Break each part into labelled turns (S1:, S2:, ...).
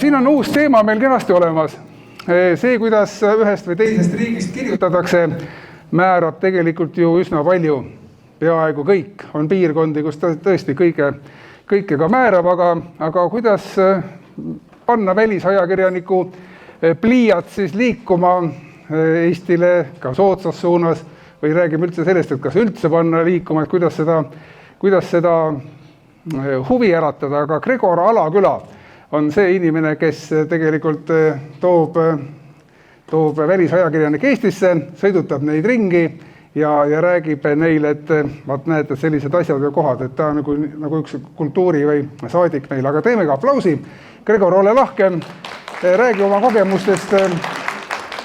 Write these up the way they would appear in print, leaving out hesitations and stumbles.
S1: siin on uus teema meil kenasti olemas. See, kuidas ühest või teisest riigist kirjutatakse, määrab tegelikult ju üsna palju. Peaaegu kõik on piirkondi, kus tõesti kõike ka määrab, aga kuidas panna välisajakirjaniku pliiat siis liikuma Eestile ka soodsas suunas või räägime üldse sellest, et kas üldse panna liikuma, et kuidas seda huvi äratada, aga Gregor Alaküla on see inimene, kes tegelikult toob välisajakirjanik Eestisse, sõidutab neid ringi ja räägib neile, et vaat näete, sellised asjad ja kohad, et ta on nagu üks kultuuri või saadik meil, aga teeme ka aplausi. Gregor, ole lahke, räägi oma kogemustest,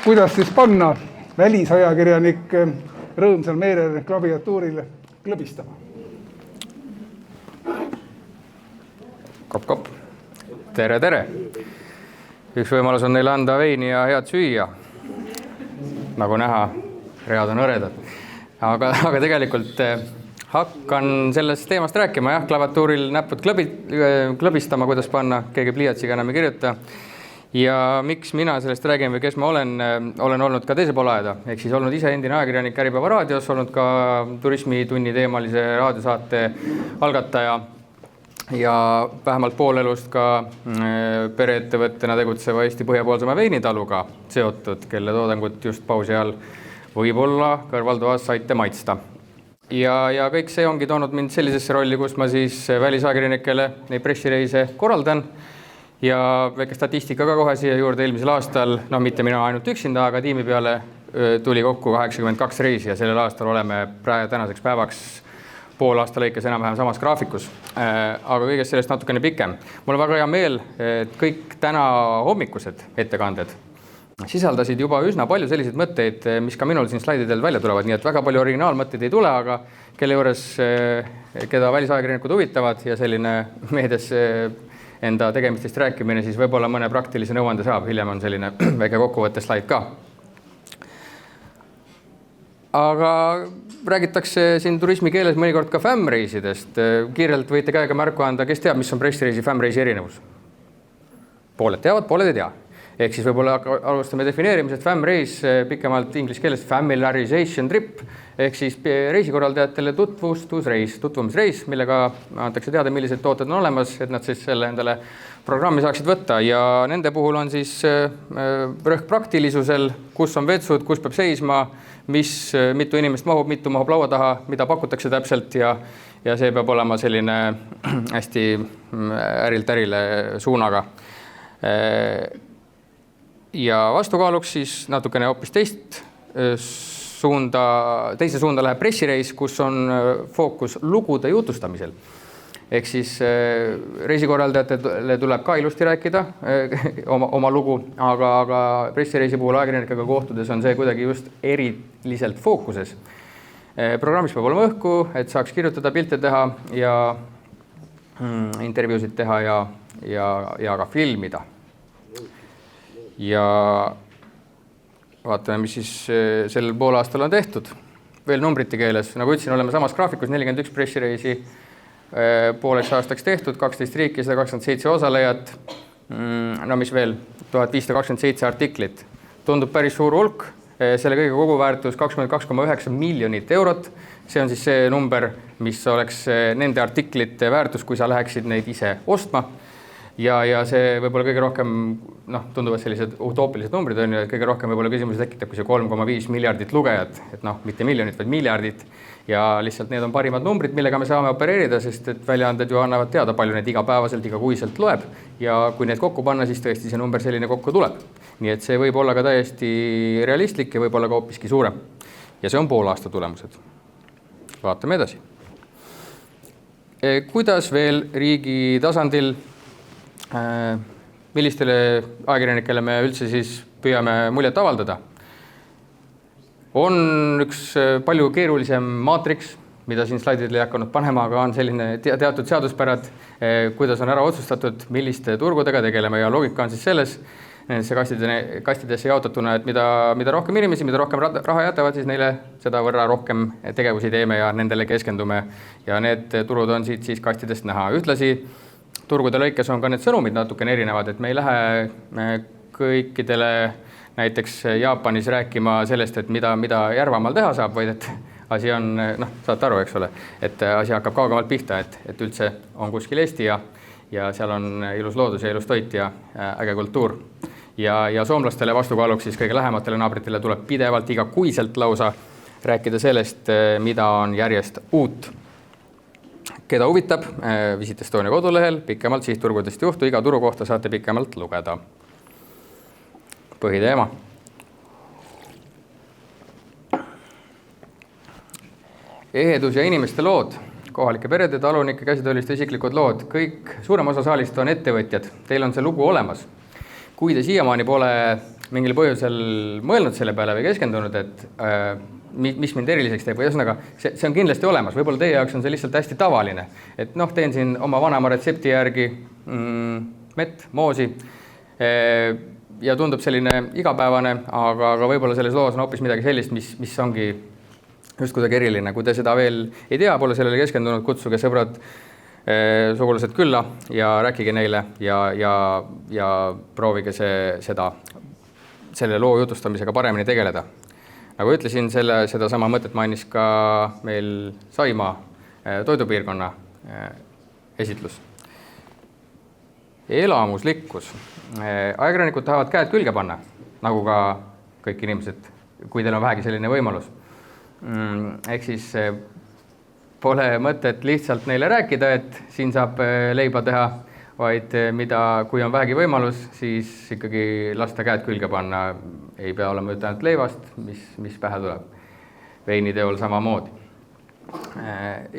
S1: kuidas siis panna välisajakirjanik rõõmsal meelel klaviatuurile klõbistama.
S2: Kopp. Tere. Üks võimalus on neile anda veini ja head süüa. Nagu näha, read on õredad. Aga tegelikult hakkan sellest teemast rääkima. Jah, klaviatuuril näpud klõbistama, kuidas panna, keegi pliiatsiga enam ei kirjuta. Ja miks mina sellest räägin või kes ma olen olnud ka teise poole aeda. Ehk siis olnud ise endine ajakirjanik Äripäeva raadios, olnud ka turismitunni teemalise raadiosaate algataja ja vähemalt pool elust ka pereettevõttena tegutseva Eesti põhjapoolsema veinitaluga seotud, kelle toodangut just pausi ajal võib-olla kõrvaltoas saite maitsta. Ja kõik see ongi toonud mind sellisesse rolli, kus ma siis välisajakirjanikele neid pressireise korraldan ja väike statistika ka kohe siia juurde eelmisel aastal, mitte mina ainult üksinda, aga tiimi peale tuli kokku 82 reisi ja sellel aastal oleme tänaseks päevaks pool aasta lõikes enam-vähem samas graafikus, aga kõigest sellest natukene pikem. Mul on väga hea meel, et kõik täna hommikused ettekanded sisaldasid juba üsna palju selliseid mõtteid, mis ka minul siin slaididel välja tulevad, nii et väga palju originaalmõtteid ei tule, aga kelle juures, keda välisajakirjanikud huvitavad ja selline meedias enda tegemistest rääkimine, siis võib-olla mõne praktilise nõuande saab. Hiljem on selline väike kokkuvõtte slaid ka. Aga räägitakse siin turismi keeles mõnikord ka FAM-reisidest. Kiirelt võite käega märku anda, kes teab, mis on pressireisi FAM-reisi erinevus? Pooled teavad, pooled ei tea. Ehk siis võib-olla alustame defineerimisest. FAM-reis pikemalt inglise keeles familiarization trip, ehk siis reisikorraldajatele tutvumisreis, millega antakse teada, millised tooted on olemas, et nad siis selle endale programmi saaksid võtta. Ja nende puhul on siis rõhk praktilisusel, kus on vetsud, kus peab seisma, mitu inimest mitu mahub laua taha, mida pakutakse täpselt ja see peab olema selline hästi ärilt ärile suunaga. Ja vastukaaluks siis natukene hoopis teise suunda läheb pressireis, kus on fookus lugude jutustamisel. Ehk siis reisikorraldajatele tuleb ka ilusti rääkida oma lugu, aga pressireisi puhul ajakirjanikega kohtudes on see kuidagi just eriliselt fookuses. Programmis peab olema õhku, et saaks kirjutada, pilte teha ja intervjuusid teha ja ka filmida. Ja vaatame, mis siis sellel pool aastal on tehtud. Veel numbrite keeles, nagu ütlesin, oleme samas graafikus 41 pressireisi pooleks aastaks tehtud, 12 riiki, 127 osalejat, mis veel, 1527 artiklit. Tundub päris suur hulk, selle kõige koguväärtus 22,9 miljonit eurot. See on siis see number, mis oleks nende artiklite väärtus, kui sa läheksid neid ise ostma. Ja see võib-olla kõige rohkem, tunduvad sellised utoopilised numbrid on ju, et kõige rohkem võib-olla küsimusi tekitab, kui see 3,5 miljardit lugejat, et mitte miljonit, vaid miljardit. Ja lihtsalt need on parimad numbrid, millega me saame opereerida, sest et väljaanded ju annavad teada, palju need igapäevaselt, igakuiselt loeb. Ja kui need kokku panna, siis tõesti see number selline kokku tuleb. Nii et see võib olla ka täiesti realistlik ja võib olla ka hoopiski suurem. Ja see on pool aasta tulemused. Vaatame edasi. Kuidas veel riigi tasandil millistele ajakirjanikele me üldse siis püüame muljet avaldada? On üks palju keerulisem maatriks, mida siin slaididele ei hakanud panema, aga on selline teatud seaduspärad, kuidas on ära otsustatud, milliste turgudega tegeleme ja loogika on siis selles, kastidesse jaotatuna, et mida rohkem inimesi, mida rohkem raha jätavad, siis neile seda võrra rohkem tegevusi teeme ja nendele keskendume ja need turud on siit siis kastidest näha. Ühtlasi turgude lõikes on ka need sõnumid natukene erinevad, et me ei lähe kõikidele näiteks Jaapanis rääkima sellest, et mida Järvamaal teha saab, vaid et asi on, saate aru, eks ole, et asi hakkab kaugemalt pihta, et üldse on kuskil Eesti ja seal on ilus loodus ja ilus toit ja äge kultuur. Ja soomlastele vastukaaluks siis kõige lähematele naabritele tuleb pidevalt igakuiselt lausa rääkida sellest, mida on järjest uut. Keda huvitab, Visit Estonia kodulehel pikemalt sihtturgudest juhtu, iga turu kohta saate pikemalt lugeda. Põhiteema. Ehedus ja inimeste lood, kohalike perede, talunike, käsitööliste isiklikud lood, kõik suurem osa saalist on ettevõtjad. Teil on see lugu olemas. Kui te siiamaani pole mingil põhjusel mõelnud selle peale või keskendunud, et mis mind eriliseks teeb, või ühesõnaga, see on kindlasti olemas. Võib-olla teie jaoks on see lihtsalt hästi tavaline. Et teen siin oma vanema retsepti järgi mett, moosi ja tundub selline igapäevane, aga võib-olla selles loos on hoopis midagi sellist, mis ongi just kuidagi eriline. Kui te seda veel ei tea, pole sellele keskendunud, kutsuge sõbrad, sugulased külla ja rääkige neile ja proovige selle loo jutustamisega paremini tegeleda. Nagu ütlesin, seda sama mõtet mainis ka meil Saimaa toidupiirkonna esitlus. Elamuslikkus. Ajakirjanikud tahavad käed külge panna, nagu ka kõik inimesed, kui teil on vähegi selline võimalus. Ehk siis pole mõtet lihtsalt neile rääkida, et siin saab leiba teha, vaid kui on vähegi võimalus, siis ikkagi lasta käed külge panna. Ei pea olema ainult leivast, mis pähe tuleb. Veiniteol samamoodi.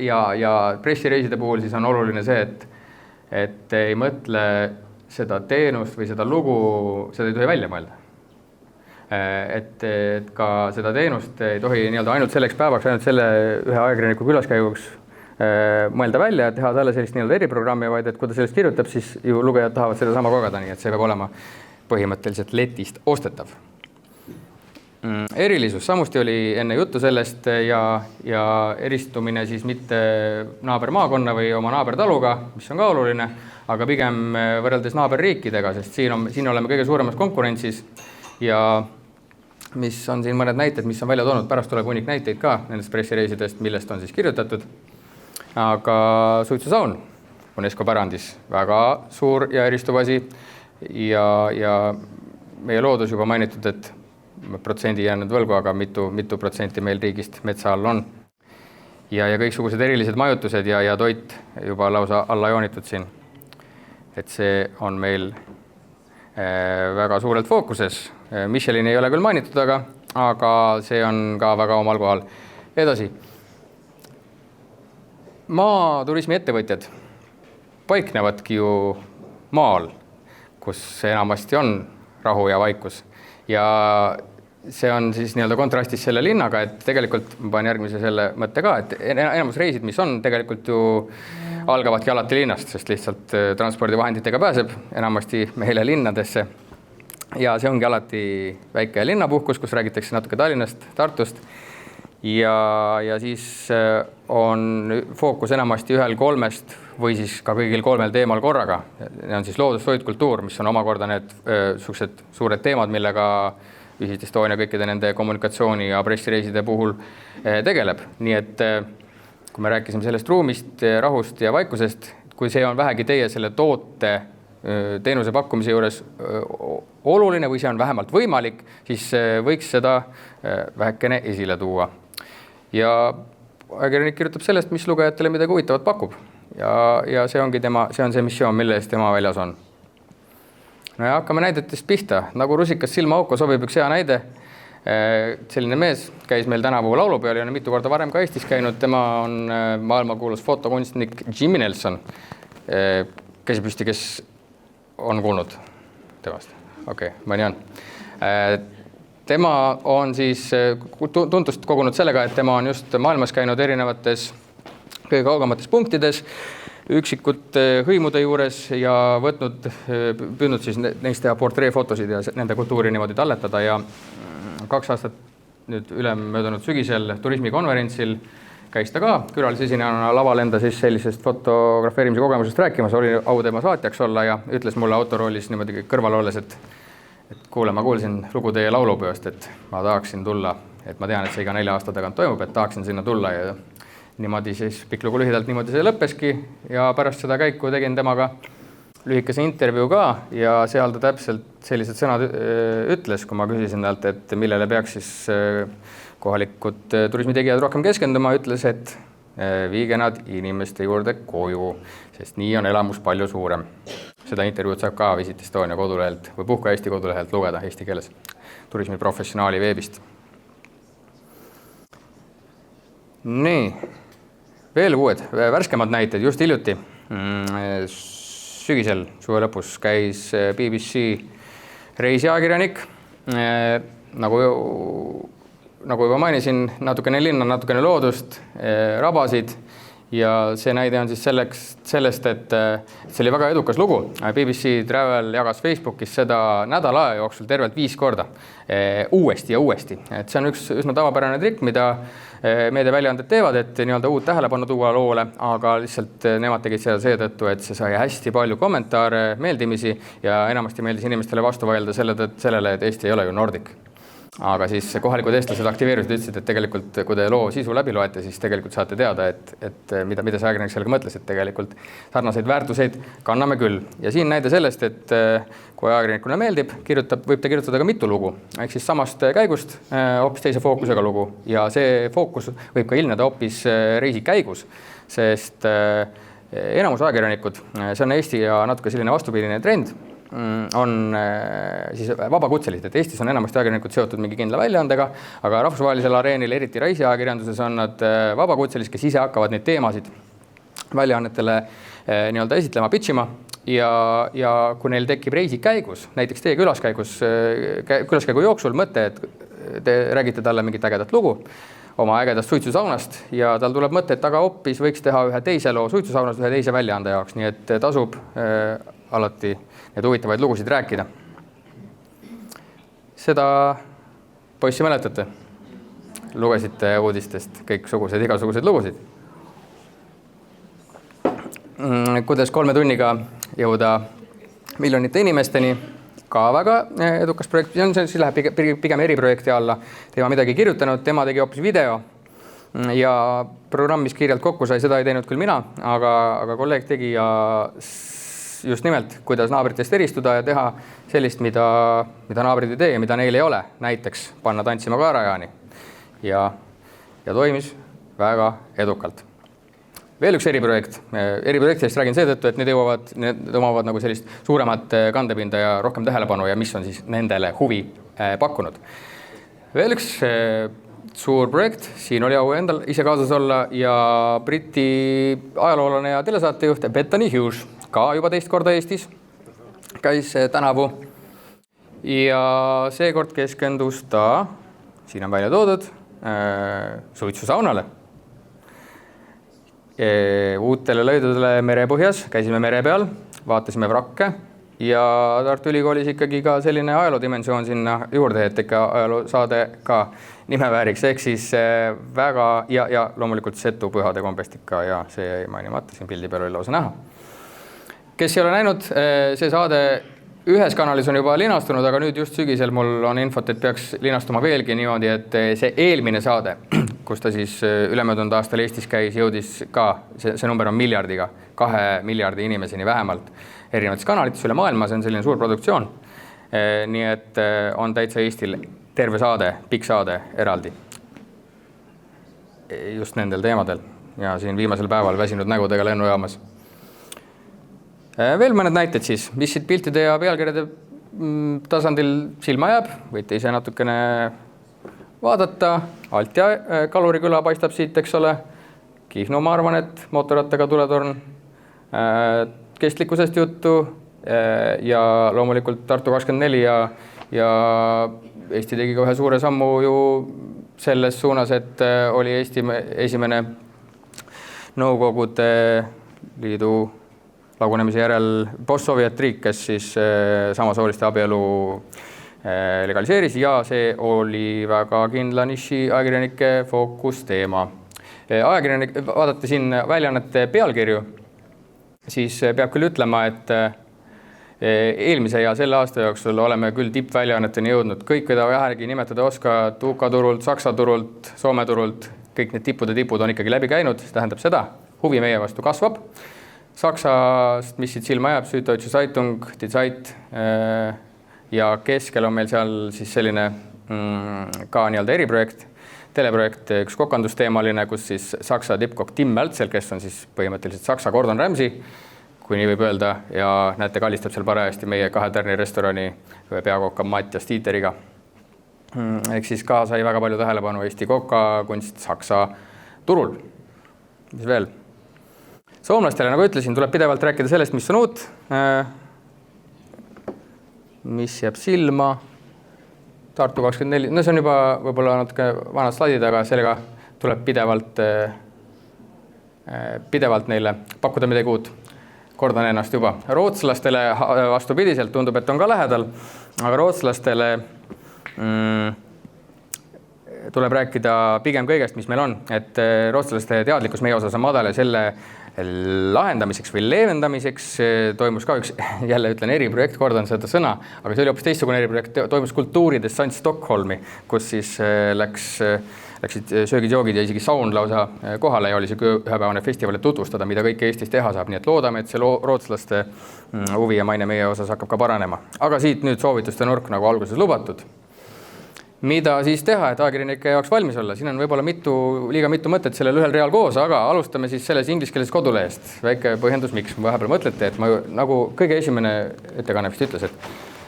S2: Ja pressireiside puhul siis on oluline see, et ei mõtle seda teenust või seda lugu, seda ei tohi välja mõelda. Et ka seda teenust ei tohi ainult selleks päevaks, ainult selle ühe ajakirjaniku külaskäiguks mõelda välja ja teha talle sellist eriprogrammi, vaid et kui ta sellest kirjutab, siis ju lugejad tahavad seda sama kogeda, nii et see peab olema põhimõtteliselt letist ostetav. Erilisus, samuti oli enne juttu sellest ja eristumine siis mitte naabermaakonna või oma naabertaluga, mis on ka oluline, aga pigem võrreldes naaberriikidega, sest siin oleme kõige suuremas konkurentsis ja mis on siin mõned näited, mis on välja toonud, pärast tuleb hunnik näiteid ka nendest pressireisidest, millest on siis kirjutatud. Aga suitsusaun UNESCO pärandis väga suur ja eristuv asi ja meie loodus juba mainitud, et protsendi jäänud võlgu, aga mitu protsenti meil riigist metsa all on. Ja kõiksugused erilised majutused ja toit juba lausa alla joonitud siin. Et see on meil väga suurelt fookuses. Michelin ei ole küll mainitud, aga see on ka väga omal kohal. Edasi. Maaturismi ettevõtjad paiknevadki ju maal, kus enamasti on rahu ja vaikus. Ja see on siis kontrastis selle linnaga, et tegelikult ma panen järgmise selle mõtte ka, et enamus reisid, mis on tegelikult ju algavadki alati linnast, sest lihtsalt transpordivahenditega pääseb enamasti meile linnadesse. Ja see ongi alati väike linnapuhkus, kus räägitakse natuke Tallinnast, Tartust. Ja siis on fookus enamasti ühel kolmest või siis ka kõigil kolmel teemal korraga. Need on siis loodus, toit, kultuur, mis on omakorda need suured teemad, millega Visit Estonia kõikide nende kommunikatsiooni ja pressireiside puhul tegeleb. Nii et kui me rääkisime sellest ruumist, rahust ja vaikusest, kui see on vähegi teie selle toote teenuse pakkumise juures oluline või see on vähemalt võimalik, siis võiks seda vähekene esile tuua. Ja ajakirjanik kirjutab sellest, mis lugejatele midagi huvitavat pakub. Ja see on see missioon, mille eest tema väljas on. No ja hakkame näidetest pihta. Nagu rusikas silmaauko sobib üks hea näide. Selline mees käis meil tänavu laulupeol ja on mitu korda varem ka Eestis käinud. Tema on maailmakuulus fotokunstnik Jimmy Nelson. Käsi püsti, kes on kuulnud temast? Okei, mõni on. Tema on siis tuntust kogunud sellega, et tema on just maailmas käinud erinevates kõige kaugemates punktides, üksikute hõimude juures ja püüdnud siis neist teha portreefotosid ja nende kultuuri niimoodi talletada ja 2 aastat nüüd ülemöödunud sügisel turismikonverentsil käis ta ka külalisesinejana laval enda siis sellisest fotografeerimise kogemusest rääkimas, oli au tema saatjaks olla ja ütles mulle autoroolis niimoodi kõrval olles, et kuule, ma kuulsin lugu teie laulupeost, et ma tahaksin tulla, et ma tean, et see iga 4 aasta tagant toimub, et tahaksin sinna tulla ja niimoodi siis pikk lugu lühidalt niimoodi see lõppeski ja pärast seda käiku tegin temaga lühikese intervjuu ka ja seal ta täpselt sellised sõnad ütles, kui ma küsisin talt, et millele peaks siis kohalikud turismitegijad rohkem keskenduma, ütles, et viige nad inimeste juurde koju, sest nii on elamus palju suurem. Seda intervjuud saab ka Visit Estonia kodulehelt või Puhka Eesti kodulehelt lugeda eesti keeles turismiprofessionaali veebist. Nii, veel uued, värskemad näited just hiljuti. Sügisel, suve lõpus käis BBC reisiajakirjanik, nagu juba mainisin, natukene linna, natukene loodust, rabasid ja see näide on siis sellest, et see oli väga edukas lugu. BBC Travel jagas Facebookis seda nädala aja jooksul tervelt 5 korda, uuesti ja uuesti. Et see on üks üsna tavapärane trikk, mida meediaväljaanded teevad, et nii-öelda uut tähelepanu tuua loole, aga lihtsalt nemad tegid seda seetõttu, et see sai hästi palju kommentaare, meeldimisi ja enamasti meeldis inimestele vastu vaielda sellele, et Eesti ei ole ju Nordic. Aga siis kohalikud eestlased aktiveerusid ja ütlesid, et tegelikult, kui te loo sisu läbi loete, siis tegelikult saate teada, et mida see ajakirjanik sellega mõtles, et tegelikult sarnaseid väärtuseid kanname küll. Ja siin näide sellest, et kui ajakirjanikule meeldib, võib ta kirjutada ka mitu lugu, ehk siis samast käigust hoopis teise fookusega lugu ja see fookus võib ka ilmneda hoopis reisi käigus, sest enamus ajakirjanikud, see on Eesti ja natuke selline vastupidine trend, on siis vabakutselised, et Eestis on enamasti ajakirjanikud seotud mingi kindla väljaandega, aga rahvusvahelisel areenil, eriti reisiajakirjanduses on nad vabakutselised, kes ise hakkavad neid teemasid väljaannetele nii-öelda esitlema, pitchima ja kui neil tekib reisi käigus, näiteks teie külaskäigu jooksul mõte, et te räägite talle mingit ägedat lugu oma ägedast suitsusaunast ja tal tuleb mõte, et aga hoopis võiks teha ühe teise loo suitsusaunast ühe teise väljaande jaoks, nii et tasub alati need huvitavaid lugusid rääkida. Seda poissi mäletate? Lugesite uudistest igasugused lugusid. Kuidas 3 tunniga jõuda miljonite inimesteni, ka väga edukas projekt, see läheb pigem eriprojekti alla. Tema midagi kirjutanud, tema tegi hoopis video ja programm, mis kiirelt kokku sai, seda ei teinud küll mina, aga kolleeg tegi ja just nimelt, kuidas naabritest eristuda ja teha sellist, mida naabrid ei tee ja mida neil ei ole. Näiteks panna tantsima kaerajaani ja toimis väga edukalt. Veel üks eriprojekt. Eriprojektidest räägin seetõttu, et need omavad nagu sellist suuremat kandepinda ja rohkem tähelepanu ja mis on siis nendele huvi pakkunud. Veel üks suur projekt, siin oli au endal ise kaasas olla ja Briti ajaloolane ja telesaatejuht Bethany Hughes, ka juba teist korda Eestis, käis tänavu ja seekord keskendus ta, siin on välja toodud, suitsusaunale. Uutele löödudele merepõhjas, käisime mere peal, vaatasime vrakke ja Tartu Ülikoolis ikkagi ka selline ajaloodimensioon sinna juurde, et ikka ajaloosaade ka nime vääriks, ehk siis väga ja loomulikult Setu pühade kombestika ja see jäi mainimata, siin pildi peal oli lausa näha. Kes ei ole näinud, see saade ühes kanalis on juba linastunud, aga nüüd just sügisel mul on infot, et peaks linastuma veelgi niimoodi, et see eelmine saade, kus ta siis ülemöödunud aastal Eestis käis, jõudis ka, see number on miljardiga, 2 miljardi inimeseni vähemalt erinevates kanalites üle maailma, see on selline suur produktsioon. Nii et on täitsa Eestil terve saade, pikk saade eraldi just nendel teemadel ja siin viimasel päeval väsinud nägudega lennujaamas. Veel mõned näited siis, mis siit piltide ja pealkirjade tasandil silma jääb, võite ise natukene vaadata. Alt ja Kaluriküla paistab siit, eks ole. Kihnu, ma arvan, et mootorrattaga tuletorn, kestlikkusest juttu ja loomulikult Tartu 24 ja Eesti tegi ka ühe suure sammu ju selles suunas, et oli Eesti esimene Nõukogude Liidu lagunemise järel post-Soviet riik, kes siis samasooliste abielu legaliseeris ja see oli väga kindla niši ajakirjanike fookusteema. Ajakirjanik, vaadati siin väljaannete pealkirju, siis peab küll ütlema, et eelmise ja selle aasta jooksul oleme küll tippväljaanneteni jõudnud. Kõik, keda vähegi nimetada oskad, UK turult, Saksa turult, Soome turult, kõik need tipud on ikkagi läbi käinud. See tähendab seda, huvi meie vastu kasvab. Saksast, mis siit silma jääb, Süddeutsche Zeitung, Die Zeit ja keskel on meil seal siis selline ka nii-öelda eriprojekt, teleprojekt, üks kokandusteemaline, kus siis Saksa tippkokk Tim Mälzel, kes on siis põhimõtteliselt Saksa Gordon Ramsay, kui nii võib öelda, ja näete, kallistab seal parajasti meie 2 tärni restorani peakokka Mattias Tiiteriga. Ehk siis ka sai väga palju tähelepanu Eesti kokakunst Saksa turul. Mis veel? Soomlastele, nagu ütlesin, tuleb pidevalt rääkida sellest, mis on uut, mis jääb silma. Tartu 24, no see on juba võib-olla natuke vanad slaidid, aga sellega tuleb pidevalt neile pakkuda midagi uut. Kordan ennast juba. Rootslastele vastupidiselt tundub, et on ka lähedal, aga rootslastele tuleb rääkida pigem kõigest, mis meil on. Et rootslaste teadlikkus meie osas on madal ja selle lahendamiseks või leevendamiseks toimus ka üks, jälle ütlen eriprojekt, kordan seda sõna, aga see oli hoopis teistsugune eriprojekt, toimus kultuuridessant Stockholmi, kus siis läksid söögid-joogid ja isegi saun lausa kohale ja oli see ühepäevane festival, et tutvustada, mida kõike Eestis teha saab. Nii et loodame, et see rootslaste huvi ja maine meie osas hakkab ka paranema. Aga siit nüüd soovituste nurk, nagu alguses lubatud. Mida siis teha, et ajakirjanike jaoks valmis olla? Siin on võib-olla liiga mitu mõtet sellel ühel real koos, aga alustame siis selles ingliskeelses kodulehest. Väike põhjendus, miks vahepeal mõtlete, et ma nagu kõige esimene ettekanne vist ütles,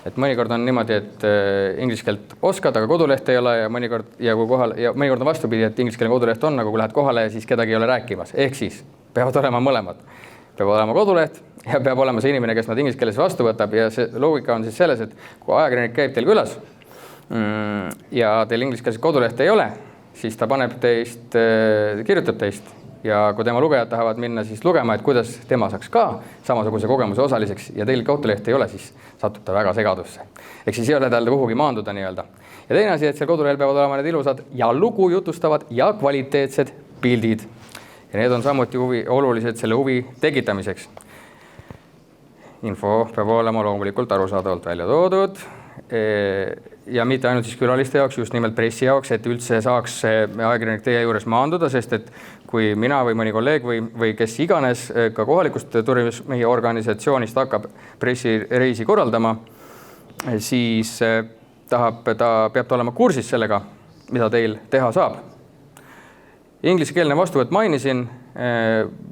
S2: et mõnikord on niimoodi, et inglise keelt oskad, aga koduleht ei ole ja mõnikord on vastupidi, et ingliskeelne koduleht on, aga kui lähed kohale, siis kedagi ei ole rääkimas. Ehk siis peavad olema mõlemad. Peab olema koduleht ja peab olema see inimene, kes nad inglise keeles vastu võtab ja see loogika on siis selles, et kui ajakirjanik käib teil külas ja teil ingliskeelset koduleht ei ole, siis ta paneb teist, kirjutab teist ja kui tema lugejad tahavad minna siis lugema, et kuidas tema saaks ka samasuguse kogemuse osaliseks ja teil koduleht ei ole, siis satub ta väga segadusse. Ehk siis ei ole tal kuhugi maanduda nii-öelda. Ja teine asi, et seal kodulehel peavad olema need ilusad ja lugu jutustavad ja kvaliteetsed pildid. Ja need on samuti olulised selle huvi tekitamiseks. Info peab olema loomulikult arusaadavalt välja toodud ja mitte ainult siis külaliste jaoks, just nimelt pressi jaoks, et üldse saaks ajakirjanik teie juures maanduda, sest et kui mina või mõni kolleeg või kes iganes ka kohalikust turismi organisatsioonist hakkab pressireisi korraldama, siis ta peab olema kursis sellega, mida teil teha saab. Ingliskeelne vastuvõtt mainisin,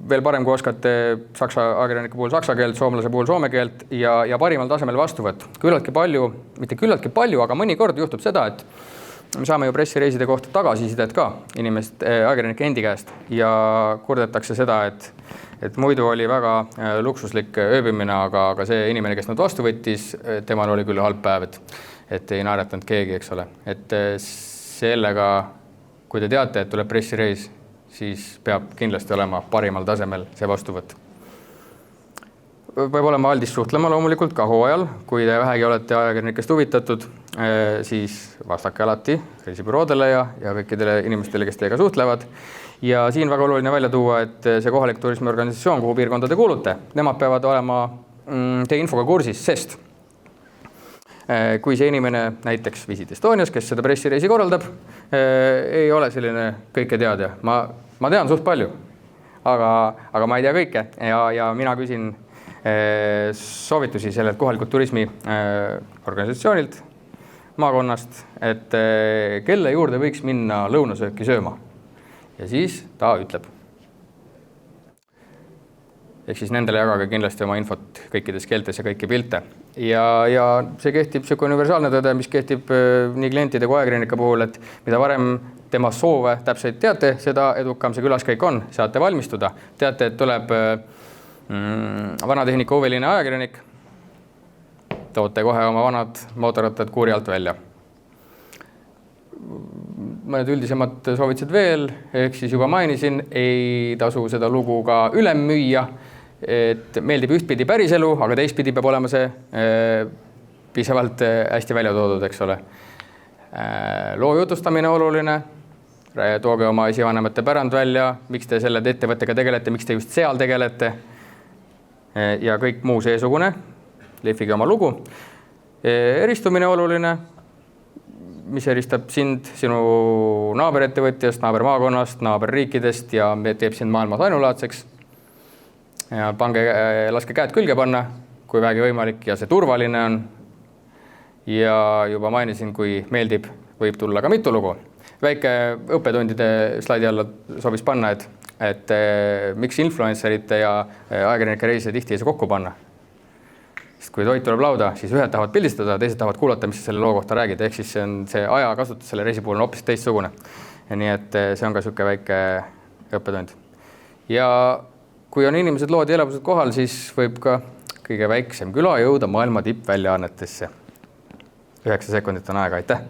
S2: veel parem, kui oskate saksa ajakirjanike puhul saksa keelt, soomlase puhul soome keelt ja parimal tasemel vastuvõtt. Küllaltki palju, mitte küllaltki palju, aga mõnikord juhtub seda, et me saame ju pressireiside kohta tagasisidet ka ajakirjanike endi käest ja kurdetakse seda, et muidu oli väga luksuslik ööbimine, aga see inimene, kes nad vastu võttis, temal oli küll halb päev, et ei naeratanud keegi, eks ole. Et sellega, kui te teate, et tuleb pressireis, siis peab kindlasti olema parimal tasemel see vastuvõtt. Peab olema aldis suhtlema loomulikult ka hooajal. Kui te vähegi olete ajakirjanikest huvitatud, siis vastake alati reisibüroodele ja kõikidele inimestele, kes teiega suhtlevad. Ja siin väga oluline välja tuua, et see kohalik turismiorganisatsioon, kuhu piirkonda te kuulute, nemad peavad olema teie infoga kursis, sest kui see inimene näiteks Visit Estonias, kes seda pressireisi korraldab, ei ole selline kõike teadja. Ma tean suht palju, aga ma ei tea kõike ja mina küsin soovitusi sellelt kohalikult turismi organisatsioonilt maakonnast, et kelle juurde võiks minna lõunasööki sööma. Ja siis ta ütleb. Ehk siis nendele jagage kindlasti oma infot kõikides keeltes ja kõiki pilte. Ja see kehtib selline universaalne tõde, mis kehtib nii klientide kui ajakirjanike puhul, et mida varem tema soove täpselt teate, seda edukam see külaskäik on, saate valmistuda. Teate, et tuleb vanatehnika huviline ajakirjanik, toote kohe oma vanad mootorrattad kuuri alt välja. Mõned üldisemad soovitused veel, ehk siis juba mainisin, ei tasu seda lugu ka ülem müüa, et meeldib ühtpidi päriselu, aga teistpidi peab olema see piisavalt hästi välja toodud, eks ole. Loo jutustamine oluline, tooge oma esivanemate pärand välja, miks te selle ettevõttega tegelete, miks te just seal tegelete ja kõik muu seesugune. Lehvige oma lugu. Eristumine oluline, mis eristab sind sinu naaberettevõtjast, naabermaakonnast, naaberriikidest ja teeb sind maailmas ainulaadseks. Ja laske käed külge panna, kui vähegi võimalik ja see turvaline on. Ja juba mainisin, kui meeldib, võib tulla ka mitu lugu. Väike õppetundide slaidi alla sobis panna, et miks influencerite ja ajakirjanike reise tihti ei saa kokku panna. Sest kui toit tuleb lauda, siis ühed tahavad pildistada, teised tahavad kuulata, mis selle loo kohta räägid. Ehk siis see aja kasutus selle reisi puhul on hoopis teistsugune. Ja nii et see on ka selline väike õppetund. Ja kui on inimesed, lood ja elevused kohal, siis võib ka kõige väiksem küla jõuda maailma tippväljaannetesse. 9 sekundit on aega, aitäh!